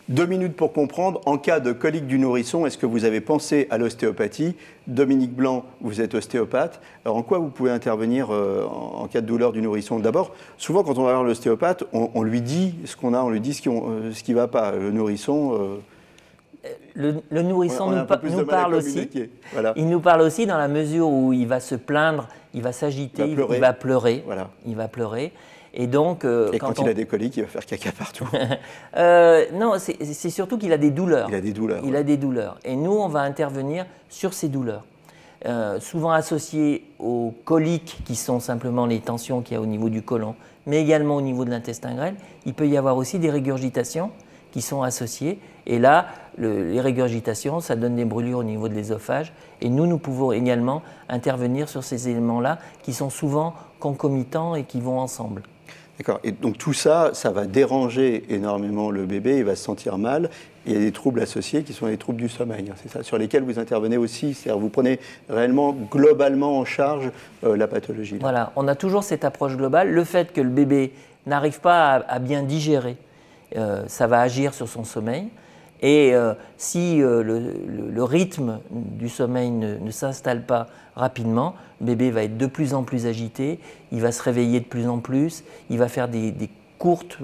2 minutes pour comprendre, en cas de colique du nourrisson, est-ce que vous avez pensé à l'ostéopathie? Dominique Blanc, vous êtes ostéopathe. Alors en quoi vous pouvez intervenir en cas de douleur du nourrisson? D'abord, souvent quand on va voir l'ostéopathe, on lui dit ce qu'on a, on lui dit ce qui ne va pas. Le nourrisson... Le nourrisson nous parle aussi. Voilà. Il nous parle aussi dans la mesure où il va se plaindre, il va s'agiter, il va pleurer. Voilà. Il va pleurer. Et donc, quand il a des coliques, il va faire caca partout. Non, c'est surtout qu'il a des douleurs. Il a des douleurs. Il a des douleurs. Et nous, on va intervenir sur ces douleurs. Souvent associées aux coliques, qui sont simplement les tensions qu'il y a au niveau du côlon, mais également au niveau de l'intestin grêle. Il peut y avoir aussi des régurgitations qui sont associées. Et là, les régurgitations, ça donne des brûlures au niveau de l'œsophage. Et nous pouvons également intervenir sur ces éléments-là qui sont souvent concomitants et qui vont ensemble. D'accord. Et donc tout ça, ça va déranger énormément le bébé, il va se sentir mal. Il y a des troubles associés qui sont les troubles du sommeil, c'est ça, sur lesquels vous intervenez aussi. C'est-à-dire vous prenez réellement, globalement en charge la pathologie. Là. Voilà, on a toujours cette approche globale. Le fait que le bébé n'arrive pas à bien digérer, ça va agir sur son sommeil. Et si le rythme du sommeil ne s'installe pas rapidement, le bébé va être de plus en plus agité, il va se réveiller de plus en plus, il va faire des courtes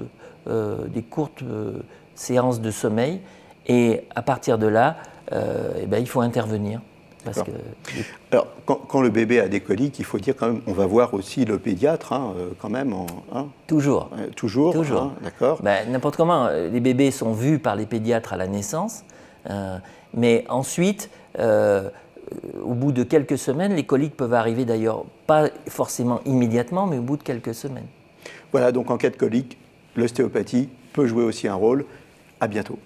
séances de sommeil. Et à partir de là, il faut intervenir. Parce que... Alors, quand le bébé a des coliques, il faut dire quand même, on va voir aussi le pédiatre, quand même. Toujours. Toujours. D'accord. N'importe comment. Les bébés sont vus par les pédiatres à la naissance, mais ensuite, au bout de quelques semaines, les coliques peuvent arriver d'ailleurs, pas forcément immédiatement, mais au bout de quelques semaines. Voilà, donc en cas de colique, l'ostéopathie peut jouer aussi un rôle. À bientôt.